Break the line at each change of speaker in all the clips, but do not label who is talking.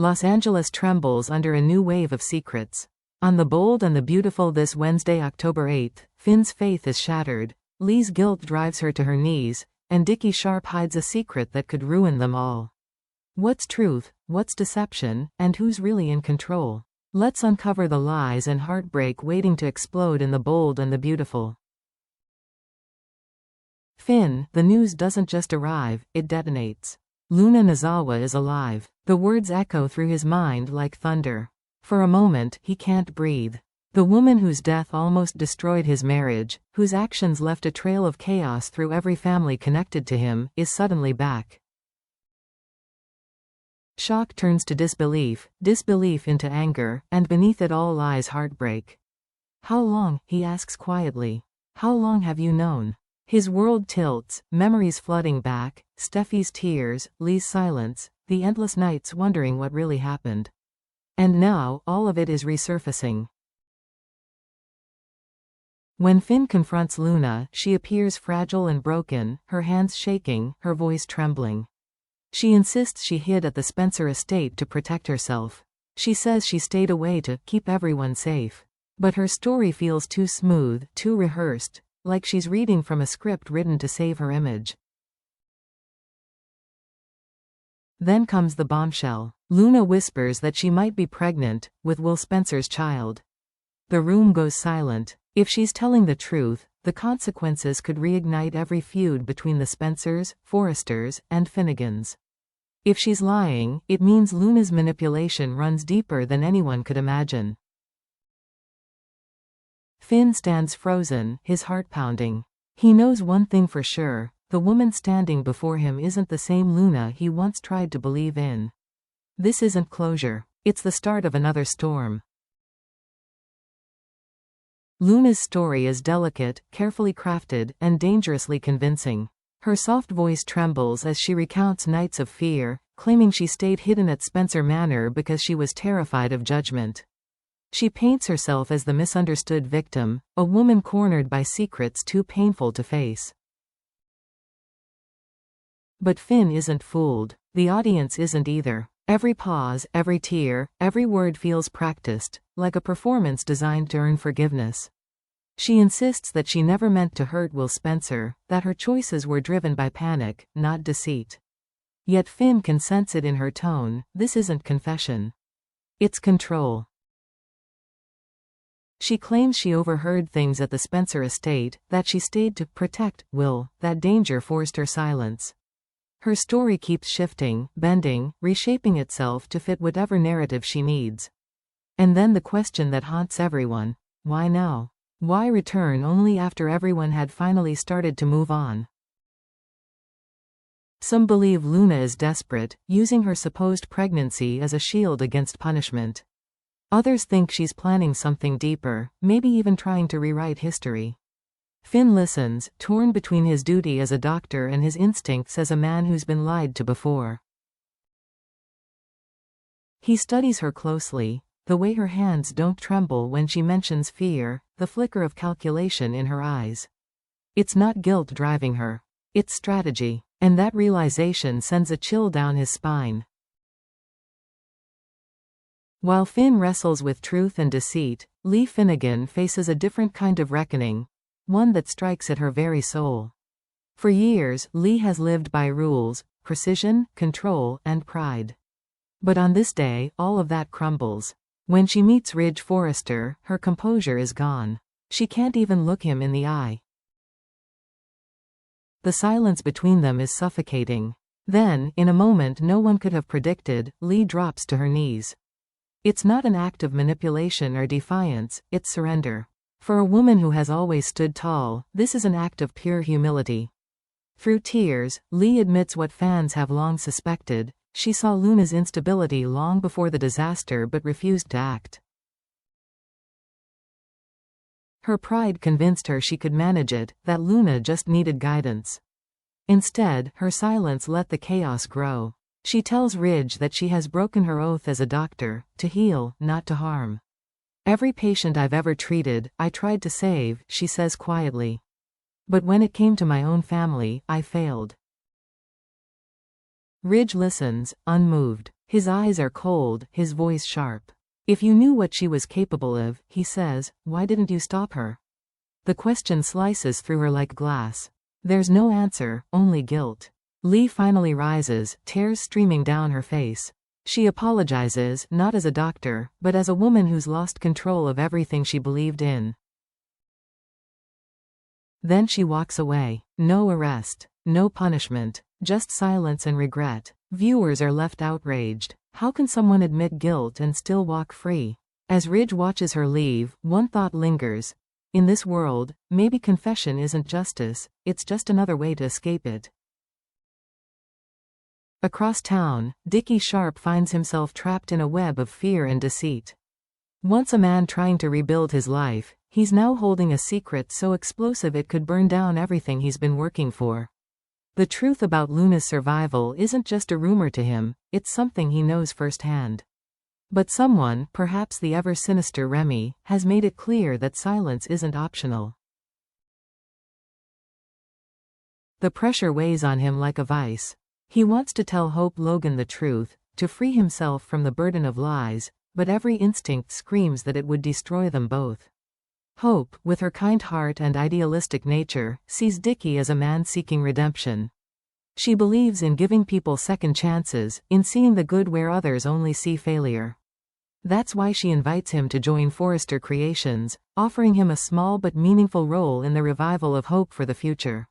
Los Angeles trembles under a new wave of secrets. On The Bold and the Beautiful this Wednesday, October 8, Finn's faith is shattered, Lee's guilt drives her to her knees, and Dickie Sharp hides a secret that could ruin them all. What's truth, what's deception, and who's really in control? Let's uncover the lies and heartbreak waiting to explode in The Bold and the Beautiful. Finn, the news doesn't just arrive, it detonates. Luna Nozawa is alive. The words echo through his mind like thunder. For a moment, he can't breathe. The woman whose death almost destroyed his marriage, whose actions left a trail of chaos through every family connected to him, is suddenly back. Shock turns to disbelief, disbelief into anger, and beneath it all lies heartbreak. "How long?" he asks quietly. "How long have you known?" His world tilts, memories flooding back, Steffi's tears, Lee's silence, the endless nights wondering what really happened. And now, all of it is resurfacing. When Finn confronts Luna, she appears fragile and broken, her hands shaking, her voice trembling. She insists she hid at the Spencer estate to protect herself. She says she stayed away to keep everyone safe. But her story feels too smooth, too rehearsed, like she's reading from a script written to save her image. Then comes the bombshell. Luna whispers that she might be pregnant with Will Spencer's child. The room goes silent. If she's telling the truth, the consequences could reignite every feud between the Spencers, Forresters, and Finnegans. If she's lying, it means Luna's manipulation runs deeper than anyone could imagine. Finn stands frozen, his heart pounding. He knows one thing for sure, the woman standing before him isn't the same Luna he once tried to believe in. This isn't closure. It's the start of another storm. Luna's story is delicate, carefully crafted, and dangerously convincing. Her soft voice trembles as she recounts nights of fear, claiming she stayed hidden at Spencer Manor because she was terrified of judgment. She paints herself as the misunderstood victim, a woman cornered by secrets too painful to face. But Finn isn't fooled. The audience isn't either. Every pause, every tear, every word feels practiced, like a performance designed to earn forgiveness. She insists that she never meant to hurt Will Spencer, that her choices were driven by panic, not deceit. Yet Finn can sense it in her tone. This isn't confession. It's control. She claims she overheard things at the Spencer estate, that she stayed to protect Will, that danger forced her silence. Her story keeps shifting, bending, reshaping itself to fit whatever narrative she needs. And then the question that haunts everyone: why now? Why return only after everyone had finally started to move on? Some believe Luna is desperate, using her supposed pregnancy as a shield against punishment. Others think she's planning something deeper, maybe even trying to rewrite history. Finn listens, torn between his duty as a doctor and his instincts as a man who's been lied to before. He studies her closely, the way her hands don't tremble when she mentions fear, the flicker of calculation in her eyes. It's not guilt driving her. It's strategy. And that realization sends a chill down his spine. While Finn wrestles with truth and deceit, Lee Finnegan faces a different kind of reckoning, one that strikes at her very soul. For years, Lee has lived by rules, precision, control, and pride. But on this day, all of that crumbles. When she meets Ridge Forrester, her composure is gone. She can't even look him in the eye. The silence between them is suffocating. Then, in a moment no one could have predicted, Lee drops to her knees. It's not an act of manipulation or defiance, it's surrender. For a woman who has always stood tall, this is an act of pure humility. Through tears, Lee admits what fans have long suspected: she saw Luna's instability long before the disaster but refused to act. Her pride convinced her she could manage it, that Luna just needed guidance. Instead, her silence let the chaos grow. She tells Ridge that she has broken her oath as a doctor, to heal, not to harm. "Every patient I've ever treated, I tried to save," she says quietly. "But when it came to my own family, I failed." Ridge listens, unmoved. His eyes are cold, his voice sharp. If you knew what she was capable of, he says, why didn't you stop her? The question slices through her like glass. There's no answer, only guilt. Lee finally rises, tears streaming down her face. She apologizes, not as a doctor, but as a woman who's lost control of everything she believed in. Then she walks away. No arrest. No punishment. Just silence and regret. Viewers are left outraged. How can someone admit guilt and still walk free? As Ridge watches her leave, one thought lingers. In this world, maybe confession isn't justice, it's just another way to escape it. Across town, Dickie Sharp finds himself trapped in a web of fear and deceit. Once a man trying to rebuild his life, he's now holding a secret so explosive it could burn down everything he's been working for. The truth about Luna's survival isn't just a rumor to him, it's something he knows firsthand. But someone, perhaps the ever-sinister Remy, has made it clear that silence isn't optional. The pressure weighs on him like a vice. He wants to tell Hope Logan the truth, to free himself from the burden of lies, but every instinct screams that it would destroy them both. Hope, with her kind heart and idealistic nature, sees Dickie as a man seeking redemption. She believes in giving people second chances, in seeing the good where others only see failure. That's why she invites him to join Forrester Creations, offering him a small but meaningful role in the revival of hope for the future.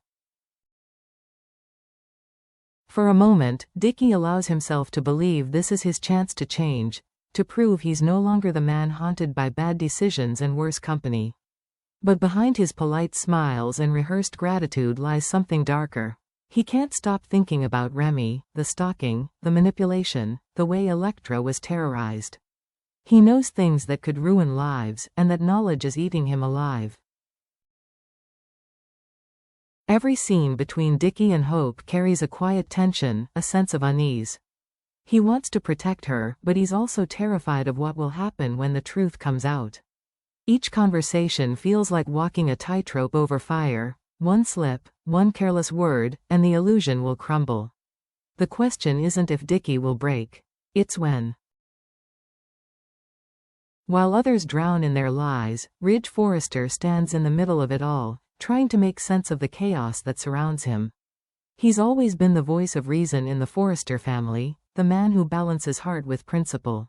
For a moment, Dickie allows himself to believe this is his chance to change, to prove he's no longer the man haunted by bad decisions and worse company. But behind his polite smiles and rehearsed gratitude lies something darker. He can't stop thinking about Remy, the stalking, the manipulation, the way Elektra was terrorized. He knows things that could ruin lives, and that knowledge is eating him alive. Every scene between Dickie and Hope carries a quiet tension, a sense of unease. He wants to protect her, but he's also terrified of what will happen when the truth comes out. Each conversation feels like walking a tightrope over fire. One slip, one careless word, and the illusion will crumble. The question isn't if Dickie will break. It's when. While others drown in their lies, Ridge Forrester stands in the middle of it all, trying to make sense of the chaos that surrounds him. He's always been the voice of reason in the Forrester family, the man who balances heart with principle.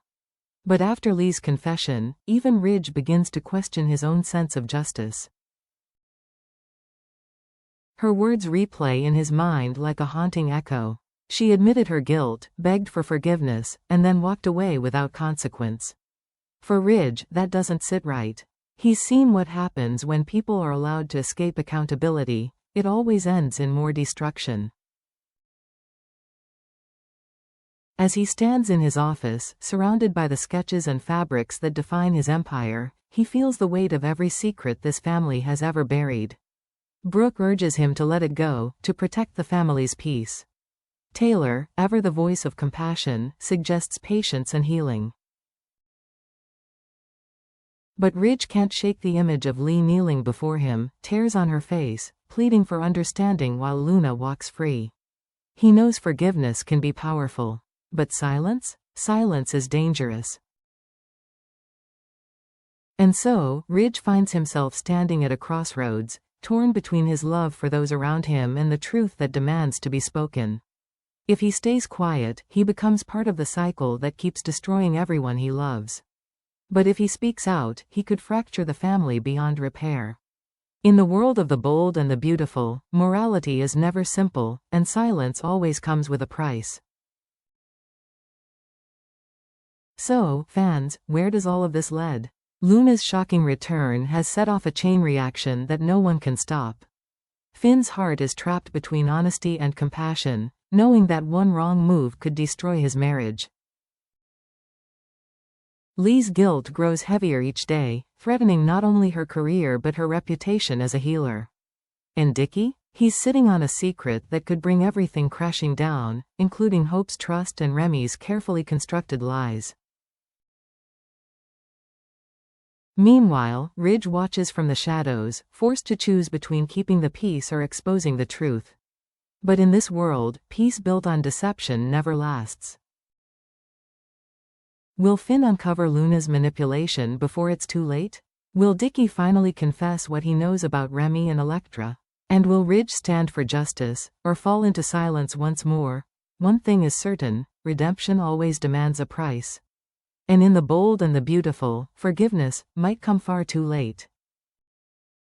But after Lee's confession, even Ridge begins to question his own sense of justice. Her words replay in his mind like a haunting echo. She admitted her guilt, begged for forgiveness, and then walked away without consequence. For Ridge, that doesn't sit right. He's seen what happens when people are allowed to escape accountability. It always ends in more destruction. As he stands in his office, surrounded by the sketches and fabrics that define his empire, he feels the weight of every secret this family has ever buried. Brooke urges him to let it go, to protect the family's peace. Taylor, ever the voice of compassion, suggests patience and healing. But Ridge can't shake the image of Lee kneeling before him, tears on her face, pleading for understanding while Luna walks free. He knows forgiveness can be powerful. But silence? Silence is dangerous. And so, Ridge finds himself standing at a crossroads, torn between his love for those around him and the truth that demands to be spoken. If he stays quiet, he becomes part of the cycle that keeps destroying everyone he loves. But if he speaks out, he could fracture the family beyond repair. In the world of the bold and the beautiful, morality is never simple, and silence always comes with a price. So, fans, where does all of this lead? Luna's shocking return has set off a chain reaction that no one can stop. Finn's heart is trapped between honesty and compassion, knowing that one wrong move could destroy his marriage. Lee's guilt grows heavier each day, threatening not only her career but her reputation as a healer. And Dickie? He's sitting on a secret that could bring everything crashing down, including Hope's trust and Remy's carefully constructed lies. Meanwhile, Ridge watches from the shadows, forced to choose between keeping the peace or exposing the truth. But in this world, peace built on deception never lasts. Will Finn uncover Luna's manipulation before it's too late? Will Dickie finally confess what he knows about Remy and Elektra? And will Ridge stand for justice, or fall into silence once more? One thing is certain, redemption always demands a price. And in The Bold and the Beautiful, forgiveness might come far too late.